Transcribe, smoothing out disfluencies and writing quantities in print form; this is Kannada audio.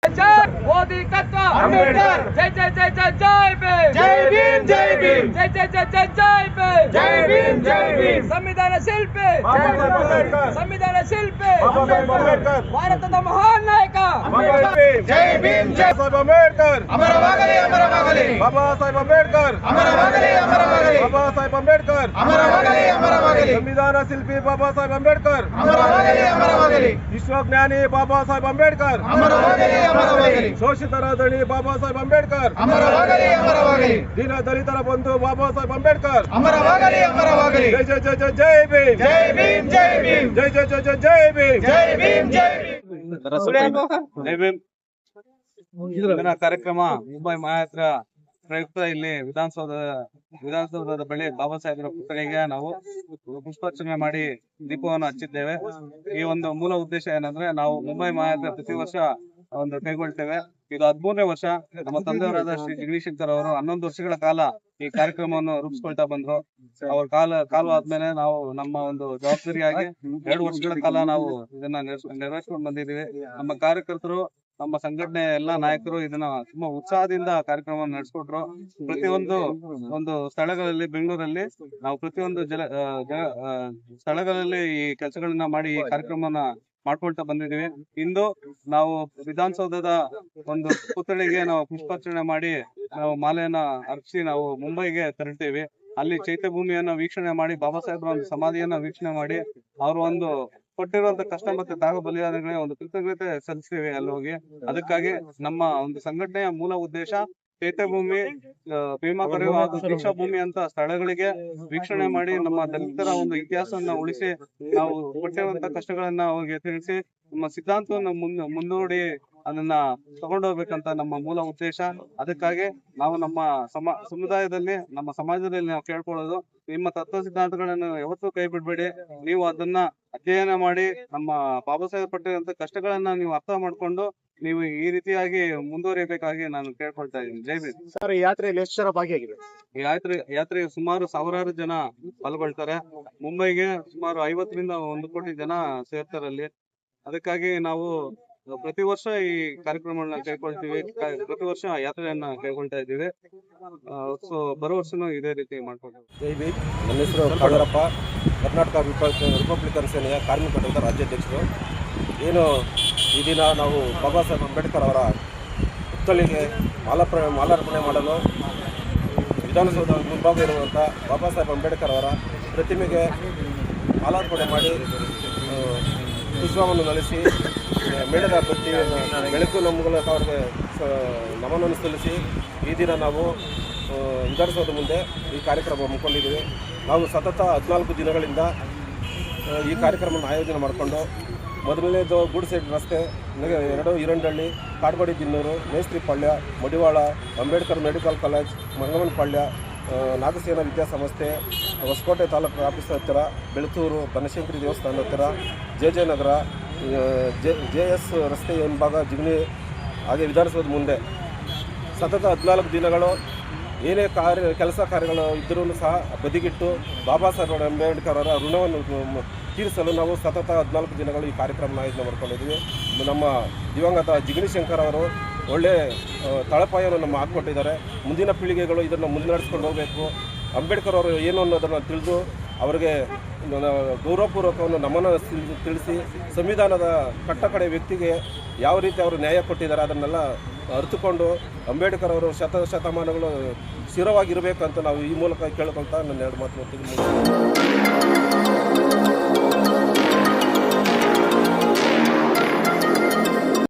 मोदी तत्व अंबेडकर जय जय जय जय जय भीम जय भीम जय भीम जय जय जय जय जय भीम जय भीम जय भीम संविधान शिल्पी संविधान शिल्पी ಭಾರತದ ಮಹಾನ್ ನಾಯಕ ಜೈ ಭೀಮ್ ಜೈ ಸಾಹೇಬ್ ಅಂಬೇಡ್ಕರ್ ಅಮರವಾಗಲಿ ಅಮರವಾಗಲಿ ಬಾಬಾ ಸಾಹೇಬ್ ಅಂಬೇಡ್ಕರ್ ಅಮರವಾಗಲಿ ಅಮರವಾಗಲಿ ಬಾಬಾ ಸಾಹೇಬ್ ಅಂಬೇಡ್ಕರ್ ಅಮರವಾಗಲಿ ಅಮರವಾಗಲಿ ಸಂವಿಧಾನ ಶಿಲ್ಪಿ ಬಾಬಾ ಸಾಹೇಬ್ ಅಂಬೇಡ್ಕರ್ ಅಮರವಾಗಲಿ ಅಮರವಾಗಲಿ ವಿಶ್ವಜ್ಞಾನಿ ಬಾಬಾ ಸಾಹೇಬ್ ಅಂಬೇಡ್ಕರ್ ಅಮರವಾಗಲಿ ಅಮರವಾಗಲಿ ಶೋಷಿತರ ದಣಿ ಬಾಬಾ ಸಾಹೇಬ್ ಅಂಬೇಡ್ಕರ್ ಅಮರವಾಗಲಿ ಅಮರವಾಗಲಿ ದೀನ ದಲಿತರ ಬಂಧು ಬಾಬಾ ಸಾಹೇಬ್ ಅಂಬೇಡ್ಕರ್ ಅಮರವಾಗಲಿ ಅಮರವಾಗಲಿ ಜೈ ಜೈ ಜೈ ಜೈ ಜೈ ಭೀಮ್ ಜೈ ಭೀಮ್ ಜೈ ಭೀಮ್ ಜೈ ಜೈ ಜೈ ಜೈ ಜೈ ಭೀಮ್ ಜೈ ಭೀಮ್ ಜೈ ಭೀಮ್ ಇಂದಿನ ಕಾರ್ಯಕ್ರಮ ಮುಂಬೈ ಮಹಾಯಾತ್ರಾ ಪ್ರಯುಕ್ತ ಇಲ್ಲಿ ವಿಧಾನಸೌಧದ ಬಳಿ ಬಾಬಾ ಸಾಹೇಬರ ಪುತ್ಥಳಿಗೆ ನಾವು ಪುಷ್ಪಾರ್ಚನೆ ಮಾಡಿ ದೀಪವನ್ನು ಹಚ್ಚಿದ್ದೇವೆ. ಈ ಒಂದು ಮೂಲ ಉದ್ದೇಶ ಏನಂದ್ರೆ, ನಾವು ಮುಂಬೈ ಮಹಾಯಾತ್ರೆ ಪ್ರತಿ ವರ್ಷ ಕೈಗೊಳ್ತೇವೆ. ಇದು 13ನೇ ವರ್ಷ. ನಮ್ಮ ತಂದೆಯವರಾದ ಶ್ರೀ ಜಗದೀಶಂಕರ್ ಅವರು 11 ವರ್ಷಗಳ ಕಾಲ ಈ ಕಾರ್ಯಕ್ರಮವನ್ನು ರೂಪಿಸ್ಕೊಳ್ತಾ ಬಂದ್ರು. ಅವ್ರ ಕಾಲ ಆದ್ಮೇಲೆ ನಾವು ನಮ್ಮ ಒಂದು ಜವಾಬ್ದಾರಿಯಾಗಿ 2 ವರ್ಷಗಳ ಕಾಲ ನಾವು ಇದನ್ನ ನೆರವೇರಿಸ್ಕೊಂಡು ಬಂದಿದ್ದೀವಿ. ನಮ್ಮ ಕಾರ್ಯಕರ್ತರು, ನಮ್ಮ ಸಂಘಟನೆ ಎಲ್ಲಾ ನಾಯಕರು ಇದನ್ನ ತುಂಬಾ ಉತ್ಸಾಹದಿಂದ ಕಾರ್ಯಕ್ರಮವನ್ನು ನಡೆಸ್ಕೊಟ್ರು. ಪ್ರತಿಯೊಂದು ಸ್ಥಳಗಳಲ್ಲಿ, ಬೆಂಗಳೂರಲ್ಲಿ ನಾವು ಪ್ರತಿಯೊಂದು ಸ್ಥಳಗಳಲ್ಲಿ ಈ ಕೆಲಸಗಳನ್ನ ಮಾಡಿ ಈ ಕಾರ್ಯಕ್ರಮವನ್ನ ಮಾಡ್ಕೊಳ್ತಾ ಬಂದಿದ್ದೀವಿ. ಇಂದು ನಾವು ವಿಧಾನಸೌಧದ ಒಂದು ಪುತ್ಥಳಿಗೆ ನಾವು ಪುಷ್ಪಾರ್ಚನೆ ಮಾಡಿ ನಾವು ಮಾಲೆಯನ್ನ ಅರ್ಪಿಸಿ ನಾವು ಮುಂಬೈಗೆ ತೆರಳ್ತೀವಿ. ಅಲ್ಲಿ ಚೈತ್ಯಭೂಮಿಯನ್ನ ವೀಕ್ಷಣೆ ಮಾಡಿ, ಬಾಬಾ ಸಾಹೇಬ್ರ ಒಂದು ಸಮಾಧಿಯನ್ನ ವೀಕ್ಷಣೆ ಮಾಡಿ, ಅವರು ಒಂದು ಕೊಟ್ಟಿರುವಂತ ಕಷ್ಟ ಮತ್ತೆ ತ್ಯಾಗ ಬಲಿದಾನಗಳಿಗೆ ಒಂದು ಕೃತಜ್ಞತೆ ಸಲ್ಲಿಸ್ತೀವಿ ಅಲ್ಲಿ ಹೋಗಿ. ಅದಕ್ಕಾಗಿ ನಮ್ಮ ಒಂದು ಸಂಘಟನೆಯ ಮೂಲ ಉದ್ದೇಶ ಚೈತ್ಯಭೂಮಿ, ಭೀಮಾ ಕೊರೆಯುವ ಹಾಗೂ ದೀಕ್ಷಾ ಭೂಮಿ ಅಂತ ಸ್ಥಳಗಳಿಗೆ ವೀಕ್ಷಣೆ ಮಾಡಿ ನಮ್ಮ ದಲಿತರ ಒಂದು ಇತಿಹಾಸವನ್ನ ಉಳಿಸಿ, ನಾವು ಕೊಟ್ಟಿರುವಂತ ಕಷ್ಟಗಳನ್ನ ಅವ್ರಿಗೆ ತಿಳಿಸಿ, ನಮ್ಮ ಸಿದ್ಧಾಂತವನ್ನ ಮುಂದೂಡಿ ಅದನ್ನ ತಗೊಂಡೋಗ್ಬೇಕಂತ ನಮ್ಮ ಮೂಲ ಉದ್ದೇಶ. ಅದಕ್ಕಾಗಿ ನಾವು ನಮ್ಮ ಸಮುದಾಯದಲ್ಲಿ, ನಮ್ಮ ಸಮಾಜದಲ್ಲಿ ನಾವು ಕೇಳ್ಕೊಳ್ಳೋದು, ನಿಮ್ಮ ತತ್ವ ಸಿದ್ಧಾಂತಗಳನ್ನು ಯಾವತ್ತೂ ಕೈ ಬಿಡ್ಬೇಡಿ. ನೀವು ಅದನ್ನ ಅಧ್ಯಯನ ಮಾಡಿ ನಮ್ಮ ಬಾಬಾ ಸಾಹೇಬ್ ಪಟ್ಟಿರುವಂತ ಕಷ್ಟಗಳನ್ನ ನೀವು ಅರ್ಥ ಮಾಡ್ಕೊಂಡು ನೀವು ಈ ರೀತಿಯಾಗಿ ಮುಂದುವರಿಯಬೇಕಾಗಿ ನಾನು ಕೇಳ್ಕೊಳ್ತಾ ಇದ್ದೀನಿ. ಜೈ ಭೀಮ್. ಸರ್, ಈ ಯಾತ್ರೆಯಲ್ಲಿ ಎಷ್ಟು ಜನ ಭಾಗಿಯಾಗಿದೆ? ಈ ಯಾತ್ರೆಗೆ ಸುಮಾರು 1000 ಜನ ಪಾಲ್ಗೊಳ್ತಾರೆ. ಮುಂಬೈಗೆ ಸುಮಾರು 50ರಿಂದ 1 ಕೋಟಿ ಜನ ಸೇರ್ತಾರಲ್ಲಿ. ಅದಕ್ಕಾಗಿ ನಾವು ಪ್ರತಿ ವರ್ಷ ಈ ಕಾರ್ಯಕ್ರಮಗಳನ್ನ ಕೈಗೊಳ್ತೀವಿ. ಪ್ರತಿ ವರ್ಷ ಯಾತ್ರೆಯನ್ನ ಕೈಗೊಳ್ತಾ ಇದ್ದೀವಿ. ಸೊ ಬರೋ ವರ್ಷನೂ ಇದೇ ರೀತಿ ಮಾಡ್ಕೊಳ್ತೀವಿ. ಜೈ ಭೀಮ್. ನನ್ನ ಹೆಸರು ಕಾಳರಪ್ಪ, ಕರ್ನಾಟಕ ರಿಪಬ್ಲಿಕನ್ ಸೇನೆಯ ಕಾರ್ಮಿಕ ಘಟಕದ ರಾಜ್ಯಾಧ್ಯಕ್ಷರು. ಏನು ಈ ದಿನ ನಾವು ಬಾಬಾ ಸಾಹೇಬ್ ಅಂಬೇಡ್ಕರ್ ಅವರ ಪುತ್ಥಳಿಗೆ ಮಾಲಾರ್ಪಣೆ ಮಾಡಲು ವಿಧಾನಸೌಧ ಮುಂಭಾಗ ಇರುವಂಥ ಬಾಬಾ ಸಾಹೇಬ್ ಅಂಬೇಡ್ಕರ್ ಅವರ ಪ್ರತಿಮೆಗೆ ಮಾಲಾರ್ಪಣೆ ಮಾಡಿ ಪುಷ್ಪವನ್ನು ನಳಿಸಿ ಮೇಣದ ಬತ್ತಿ ಬೆಳಕು ಮೂಲಕ ಅವರಿಗೆ ನಮನವನ್ನು ಸಲ್ಲಿಸಿ ಈ ದಿನ ನಾವು ವಿಧಾನಸೌಧ ಮುಂದೆ ಈ ಕಾರ್ಯಕ್ರಮ ಹಮ್ಮಿಕೊಂಡಿದ್ದೀವಿ. ನಾವು ಸತತ 14 ದಿನಗಳಿಂದ ಈ ಕಾರ್ಯಕ್ರಮವನ್ನು ಆಯೋಜನೆ ಮಾಡಿಕೊಂಡು, ಮೊದಲನೇದು ಗೂಡ್ಸೆಡ್ ರಸ್ತೆ, 2 ಈರಂಡಹಳ್ಳಿ, ಕಾಡ್ಗೋಡಿ ದಿನ್ನೂರು, ಮೇಸ್ತ್ರಿಪಾಳ್ಯ, ಮಡಿವಾಳ, ಅಂಬೇಡ್ಕರ್ ಮೆಡಿಕಲ್ ಕಾಲೇಜ್, ಮಂಗಮನಪಾಳ್ಯ, ನಾಗಸೇನಾ ವಿದ್ಯಾಸಂಸ್ಥೆ, ಹೊಸಕೋಟೆ ತಾಲೂಕು ಆಫೀಸ್ ಹತ್ತಿರ, ಬೆಳತೂರು, ಬನಶಂಕರಿ ದೇವಸ್ಥಾನದ ಹತ್ತಿರ, ಜೆ ನಗರ, JS ರಸ್ತೆ ಹಿಂಭಾಗ, ಜಿಗಣಿ, ಹಾಗೆ ವಿಧಾನಸೌಧ ಮುಂದೆ ಸತತ 14 ದಿನಗಳು ಏನೇ ಕೆಲಸ ಕಾರ್ಯಗಳು ಇದ್ದರೂ ಸಹ ಬದಿಗಿಟ್ಟು ಬಾಬಾ ಸಾಹೇಬ್ ಅಂಬೇಡ್ಕರ್ ಅವರ ಋಣವನ್ನು ತೀರಿಸಲು ನಾವು ಸತತ 14 ದಿನಗಳು ಈ ಕಾರ್ಯಕ್ರಮ ಆಯೋಜನೆ ಮಾಡ್ಕೊಂಡಿದ್ದೀವಿ. ನಮ್ಮ ದಿವಂಗತ ಜಿಗಣಿ ಶಂಕರ್ ಅವರು ಒಳ್ಳೆ ತಳಪಾಯವನ್ನು ನಮ್ಮ ಹಾಕ್ಕೊಟ್ಟಿದ್ದಾರೆ. ಮುಂದಿನ ಪೀಳಿಗೆಗಳು ಇದನ್ನು ಮುನ್ನಡೆಸ್ಕೊಂಡು ಹೋಗಬೇಕು. ಅಂಬೇಡ್ಕರ್ ಅವರು ಏನು ಅನ್ನೋದನ್ನು ತಿಳಿದು ಅವರಿಗೆ ಗೌರವಪೂರ್ವಕವನ್ನು ನಮನ ತಿಳಿಸಿ, ಸಂವಿಧಾನದ ಕಟ್ಟಕಡೆ ವ್ಯಕ್ತಿಗೆ ಯಾವ ರೀತಿ ಅವರು ನ್ಯಾಯ ಕೊಟ್ಟಿದ್ದಾರೆ ಅದನ್ನೆಲ್ಲ ಅರಿತುಕೊಂಡು ಅಂಬೇಡ್ಕರ್ ಅವರು ಶತಮಾನಗಳು ಸ್ಥಿರವಾಗಿರಬೇಕಂತ ನಾವು ಈ ಮೂಲಕ ಕೇಳ್ಕೊಳ್ತಾ ನನ್ನ 2 ಮಾತು